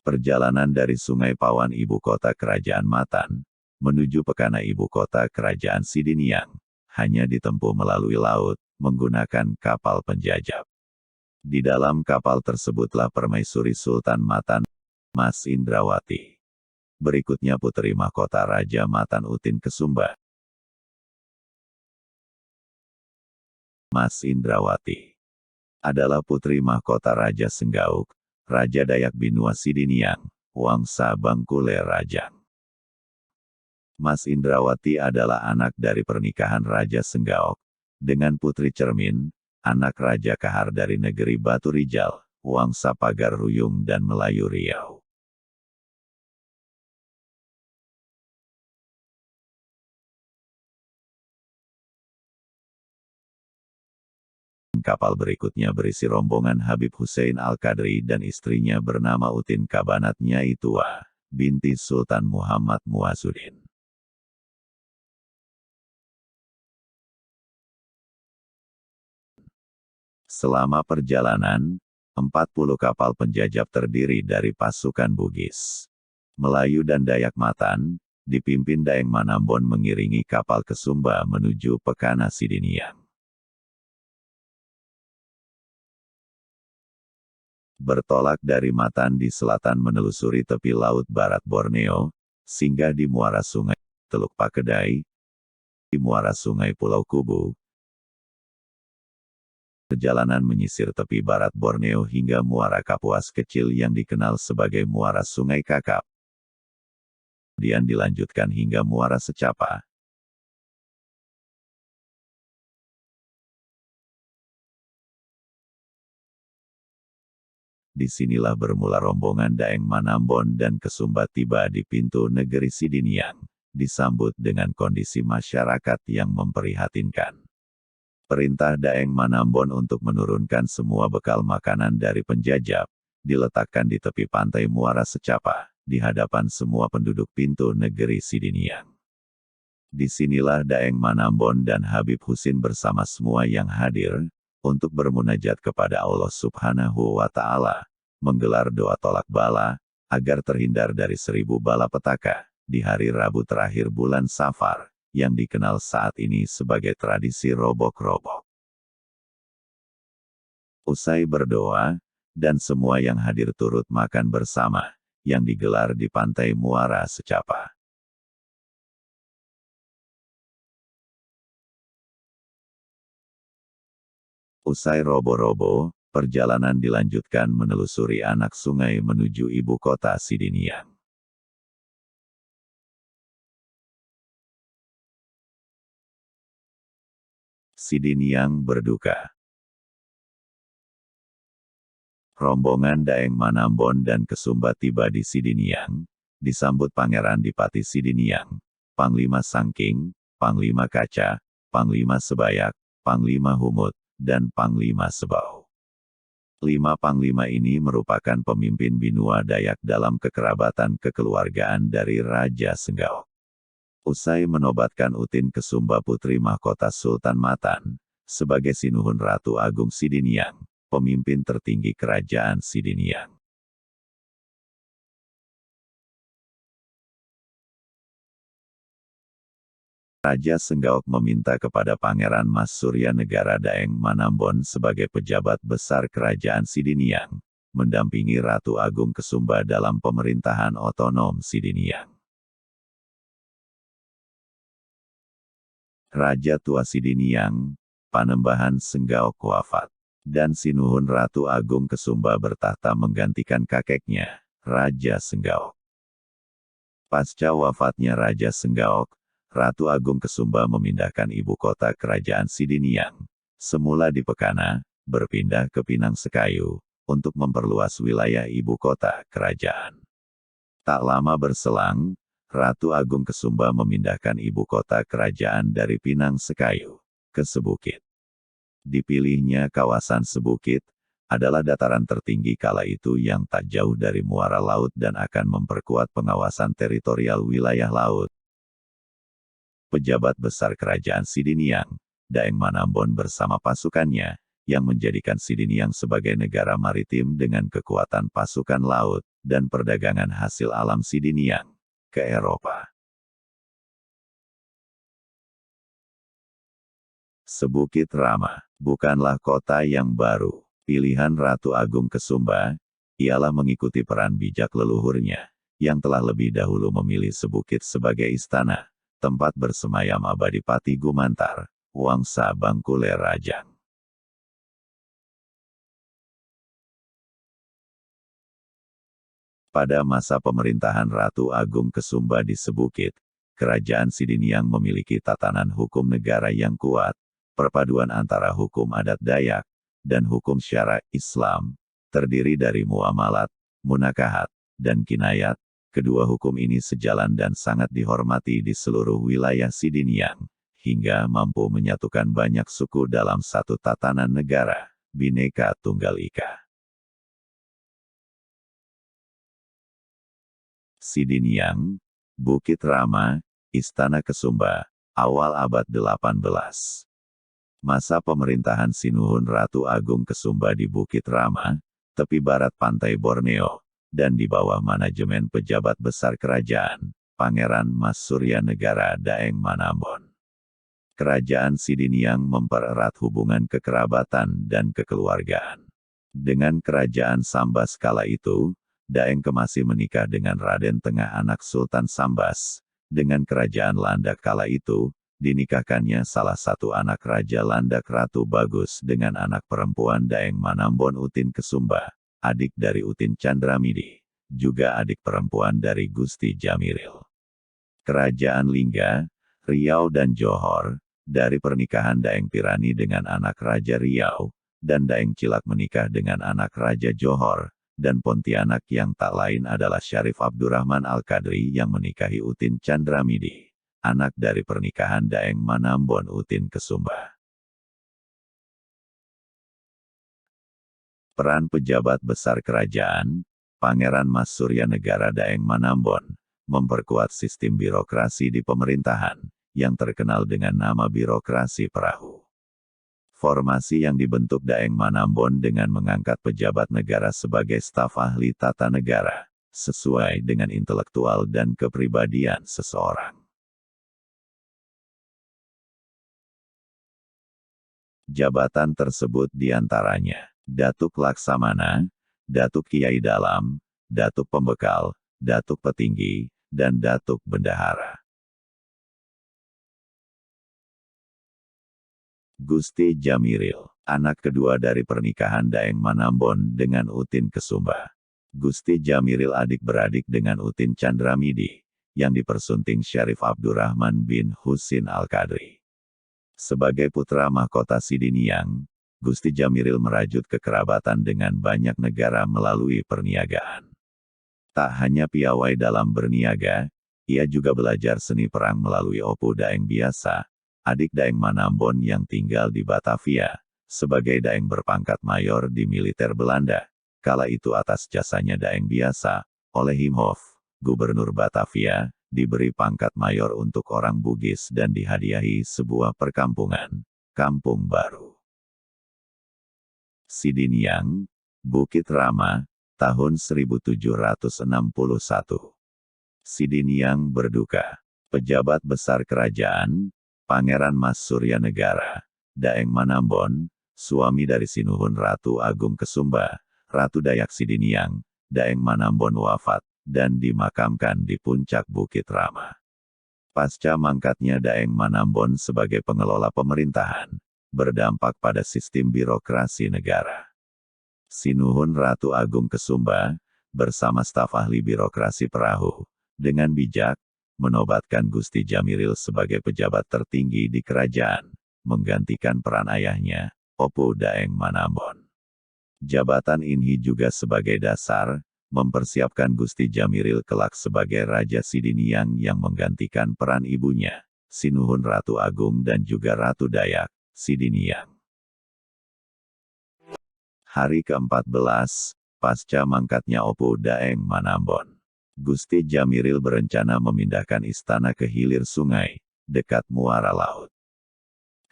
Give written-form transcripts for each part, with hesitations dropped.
Perjalanan dari Sungai Pawan ibu kota kerajaan Matan, menuju Pekana ibu kota kerajaan Sidiniang, hanya ditempuh melalui laut, menggunakan kapal penjajah. Di dalam kapal tersebutlah permaisuri Sultan Matan, Mas Indrawati. Berikutnya putri mahkota Raja Matan Utin Kesumba. Mas Indrawati adalah putri mahkota Raja Senggauk, Raja Dayak Binua Sidiniang, Wangsa Bangkule Rajang. Mas Indrawati adalah anak dari pernikahan Raja Senggaok dengan Putri Cermin, anak Raja Kahar dari negeri Batu Rijal, Wangsa Pagar Ruyung dan Melayu Riau. Kapal berikutnya berisi rombongan Habib Hussein Al-Qadri dan istrinya bernama Utin Kabanat Nyai Tua, binti Sultan Muhammad Muwazzuddin. Selama perjalanan, 40 kapal penjajah terdiri dari pasukan Bugis, Melayu dan Dayak Matan, dipimpin Daeng Manambon mengiringi kapal ke Sumba menuju Pekana Sidiniang. Bertolak dari Matan di selatan menelusuri tepi laut barat Borneo, singgah di muara sungai Teluk Pakedai, di muara sungai Pulau Kubu. Perjalanan menyisir tepi barat Borneo hingga muara Kapuas kecil yang dikenal sebagai muara Sungai Kakap. Kemudian dilanjutkan hingga muara Secapa. Disinilah bermula rombongan Daeng Manambon dan Kesumba tiba di pintu negeri Sidiniang, disambut dengan kondisi masyarakat yang memprihatinkan. Perintah Daeng Manambon untuk menurunkan semua bekal makanan dari penjajah, diletakkan di tepi pantai muara Secapa, di hadapan semua penduduk pintu negeri Sidiniang. Disinilah Daeng Manambon dan Habib Husin bersama semua yang hadir, untuk bermunajat kepada Allah Subhanahu wa Ta'ala, menggelar doa tolak bala, agar terhindar dari 1000 bala petaka, di hari Rabu terakhir bulan Safar, yang dikenal saat ini sebagai tradisi robok-robok. Usai berdoa, dan semua yang hadir turut makan bersama, yang digelar di pantai muara Secapa. Usai robo-robo, perjalanan dilanjutkan menelusuri anak sungai menuju ibu kota Sidiniang. Sidiniang berduka. Rombongan Daeng Manambon dan Kesumba tiba di Sidiniang, disambut Pangeran Dipati Sidiniang, Panglima Sangking, Panglima Kaca, Panglima Sebayak, Panglima Humut, dan Panglima Sebau. 5 panglima ini merupakan pemimpin Binua Dayak dalam kekerabatan kekeluargaan dari Raja Senggaok. Usai menobatkan Utin Kesumba putri mahkota Sultan Matan, sebagai Sinuhun Ratu Agung Sidiniang, pemimpin tertinggi kerajaan Sidiniang. Raja Senggaok meminta kepada Pangeran Mas Surya Negara Daeng Manambon sebagai pejabat besar kerajaan Sidiniang, mendampingi Ratu Agung Kesumba dalam pemerintahan otonom Sidiniang. Raja Tua Sidiniang, Panembahan Senggaok wafat, dan Sinuhun Ratu Agung Kesumba bertahta menggantikan kakeknya, Raja Senggaok. Pasca wafatnya Raja Senggaok, Ratu Agung Kesumba memindahkan ibu kota kerajaan Sidiniang, semula di Pekana, berpindah ke Pinang Sekayu, untuk memperluas wilayah ibu kota kerajaan. Tak lama berselang, Ratu Agung Kesumba memindahkan ibu kota kerajaan dari Pinang Sekayu, ke Sebukit. Dipilihnya kawasan Sebukit, adalah dataran tertinggi kala itu yang tak jauh dari muara laut dan akan memperkuat pengawasan teritorial wilayah laut. Pejabat besar kerajaan Sidiniang, Daeng Manambon bersama pasukannya, yang menjadikan Sidiniang sebagai negara maritim dengan kekuatan pasukan laut dan perdagangan hasil alam Sidiniang ke Eropa. Sebukit Rama bukanlah kota yang baru. Pilihan Ratu Agung Kesumba ialah mengikuti peran bijak leluhurnya, yang telah lebih dahulu memilih Sebukit sebagai istana, tempat bersemayam abadi Pati Gumantar, Wangsa Bangkule Rajang. Pada masa pemerintahan Ratu Agung Kesumba di Sebukit, Kerajaan Sidiniang memiliki tatanan hukum negara yang kuat, perpaduan antara hukum adat Dayak dan hukum syara Islam, terdiri dari muamalat, munakahat, dan kinayat. Kedua hukum ini sejalan dan sangat dihormati di seluruh wilayah Sidiniang, hingga mampu menyatukan banyak suku dalam satu tatanan negara, Bhinneka Tunggal Ika. Sidiniang, Bukit Rama, Istana Kesumba, awal abad 18. Masa pemerintahan Sinuhun Ratu Agung Kesumba di Bukit Rama, tepi barat pantai Borneo, dan di bawah manajemen pejabat besar kerajaan, Pangeran Mas Surya Negara Daeng Manambon. Kerajaan Sidiniang mempererat hubungan kekerabatan dan kekeluargaan. Dengan kerajaan Sambas kala itu, Daeng Kemasi menikah dengan Raden Tengah anak Sultan Sambas. Dengan kerajaan Landak kala itu, dinikahkannya salah satu anak Raja Landak Ratu Bagus dengan anak perempuan Daeng Manambon Utin Kesumba, adik dari Utin Chandramidi, juga adik perempuan dari Gusti Jamiril. Kerajaan Lingga, Riau dan Johor, dari pernikahan Daeng Pirani dengan anak Raja Riau, dan Daeng Cilak menikah dengan anak Raja Johor, dan Pontianak yang tak lain adalah Syarif Abdurrahman Al-Qadri yang menikahi Utin Chandramidi, anak dari pernikahan Daeng Manambon Utin Kesumba. Peran pejabat besar kerajaan, Pangeran Mas Surya Negara Daeng Manambon, memperkuat sistem birokrasi di pemerintahan, yang terkenal dengan nama birokrasi perahu. Formasi yang dibentuk Daeng Manambon dengan mengangkat pejabat negara sebagai staf ahli tata negara, sesuai dengan intelektual dan kepribadian seseorang. Jabatan tersebut diantaranya, Datuk Laksamana, Datuk Kiai Dalam, Datuk Pembekal, Datuk Petinggi, dan Datuk Bendahara. Gusti Jamiril, anak kedua dari pernikahan Daeng Manambon dengan Utin Kesumba. Gusti Jamiril adik-beradik dengan Utin Chandramidi, yang dipersunting Syarif Abdurrahman bin Husin Al-Qadri. Sebagai putra mahkota Sidiniang, Gusti Jamiril merajut kekerabatan dengan banyak negara melalui perniagaan. Tak hanya piawai dalam berniaga, ia juga belajar seni perang melalui Opu Daeng Biasa, adik Daeng Manambon yang tinggal di Batavia, sebagai Daeng berpangkat mayor di militer Belanda. Kala itu atas jasanya Daeng Biasa, oleh Himhoff, Gubernur Batavia, diberi pangkat mayor untuk orang Bugis dan dihadiahi sebuah perkampungan, Kampung Baru. Sidiniang, Bukit Rama, tahun 1761. Sidiniang berduka. Pejabat besar kerajaan, Pangeran Mas Surya Negara, Daeng Manambon, suami dari Sinuhun Ratu Agung Kesumba, Ratu Dayak Sidiniang, Daeng Manambon wafat, dan dimakamkan di puncak Bukit Rama. Pasca mangkatnya Daeng Manambon sebagai pengelola pemerintahan, berdampak pada sistem birokrasi negara. Sinuhun Ratu Agung Kesumba, bersama staf ahli birokrasi perahu, dengan bijak, menobatkan Gusti Jamiril sebagai pejabat tertinggi di kerajaan, menggantikan peran ayahnya, Opu Daeng Manambon. Jabatan ini juga sebagai dasar, mempersiapkan Gusti Jamiril kelak sebagai Raja Sidiniang yang menggantikan peran ibunya, Sinuhun Ratu Agung dan juga Ratu Dayak, Sidiniang. Hari ke-14, pasca mangkatnya Opu Daeng Manambon, Gusti Jamiril berencana memindahkan istana ke hilir sungai, dekat muara laut.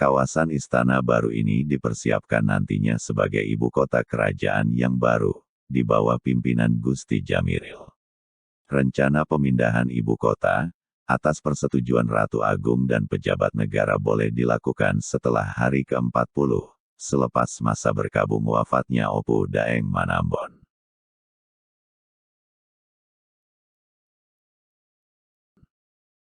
Kawasan Istana Baru ini dipersiapkan nantinya sebagai ibu kota kerajaan yang baru, di bawah pimpinan Gusti Jamiril. Rencana pemindahan ibu kota, atas persetujuan Ratu Agung dan pejabat negara boleh dilakukan setelah hari ke-40, selepas masa berkabung wafatnya Opu Daeng Manambon.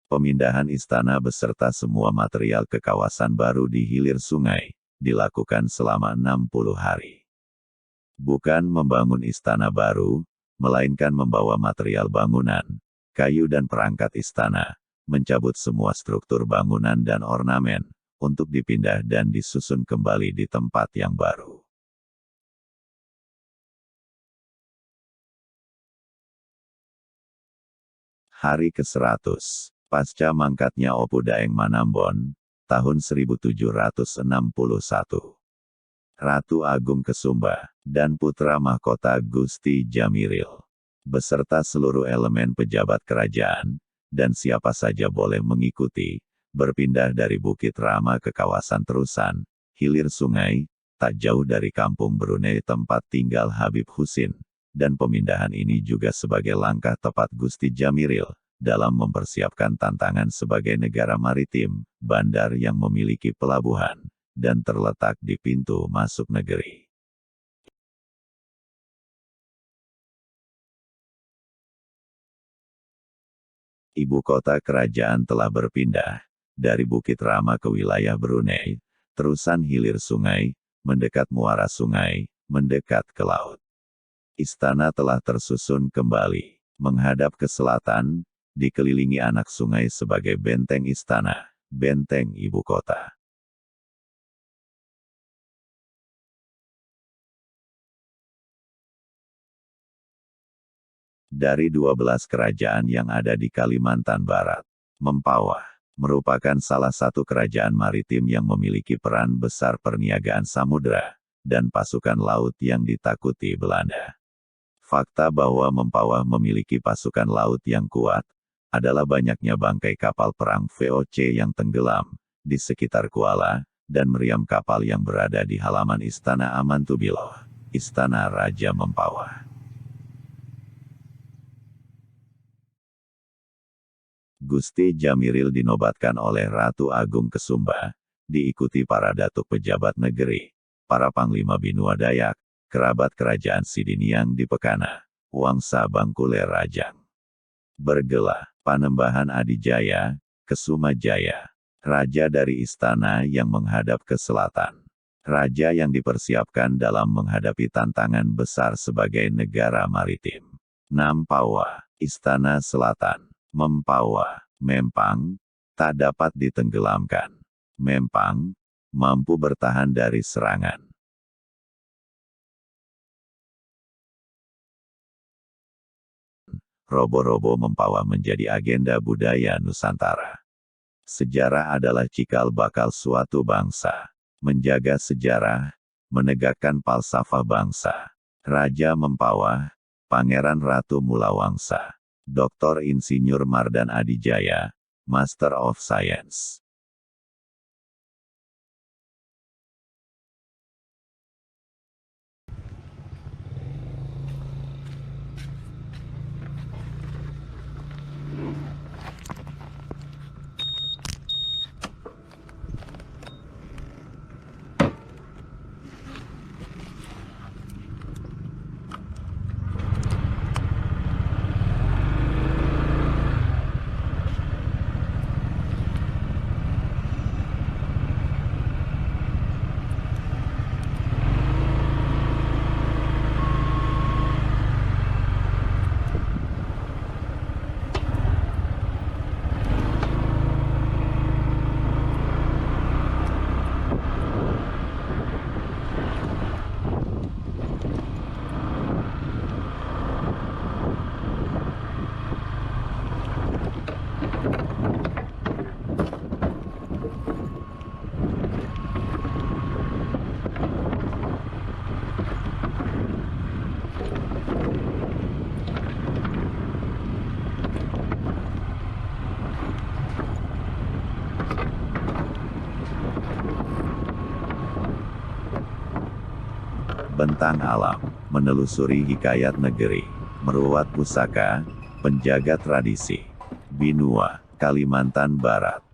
Pemindahan istana beserta semua material ke kawasan baru di hilir sungai, dilakukan selama 60 hari. Bukan membangun istana baru, melainkan membawa material bangunan, kayu dan perangkat istana, mencabut semua struktur bangunan dan ornamen, untuk dipindah dan disusun kembali di tempat yang baru. Hari ke-100, pasca mangkatnya Opu Daeng Manambon, tahun 1761. Ratu Agung Kesumba, dan putra mahkota Gusti Jamiril, beserta seluruh elemen pejabat kerajaan, dan siapa saja boleh mengikuti, berpindah dari Bukit Rama ke kawasan Terusan, hilir sungai, tak jauh dari kampung Brunei tempat tinggal Habib Husin, dan pemindahan ini juga sebagai langkah tepat Gusti Jamiril, dalam mempersiapkan tantangan sebagai negara maritim, bandar yang memiliki pelabuhan, dan terletak di pintu masuk negeri. Ibu kota kerajaan telah berpindah, dari Bukit Rama ke wilayah Brunei, terusan hilir sungai, mendekat muara sungai, mendekat ke laut. Istana telah tersusun kembali, menghadap ke selatan, dikelilingi anak sungai sebagai benteng istana, benteng ibu kota. Dari 12 kerajaan yang ada di Kalimantan Barat, Mempawah merupakan salah satu kerajaan maritim yang memiliki peran besar perniagaan samudera, dan pasukan laut yang ditakuti Belanda. Fakta bahwa Mempawah memiliki pasukan laut yang kuat, adalah banyaknya bangkai kapal perang VOC yang tenggelam, di sekitar Kuala, dan meriam kapal yang berada di halaman Istana Amantubiloh, Istana Raja Mempawah. Gusti Jamiril dinobatkan oleh Ratu Agung Kesumba, diikuti para datuk pejabat negeri, para panglima Binua Dayak, kerabat kerajaan Sidiniang di Pekana, Wangsa Bangkule Rajang. Bergelah, Panembahan Adijaya, Kesuma Jaya, raja dari istana yang menghadap ke selatan. Raja yang dipersiapkan dalam menghadapi tantangan besar sebagai negara maritim. Nampawah, Istana Selatan. Mempawah, Mempang, tak dapat ditenggelamkan. Mempang, mampu bertahan dari serangan. Robo-robo Mempawah menjadi agenda budaya Nusantara. Sejarah adalah cikal bakal suatu bangsa. Menjaga sejarah, menegakkan falsafah bangsa. Raja Mempawah, Pangeran Ratu Mulawangsa. Dr. Insinyur Mardan Adijaya, Master of Science. bentang alam, menelusuri hikayat negeri, meruat pusaka, penjaga tradisi. Binua, Kalimantan Barat.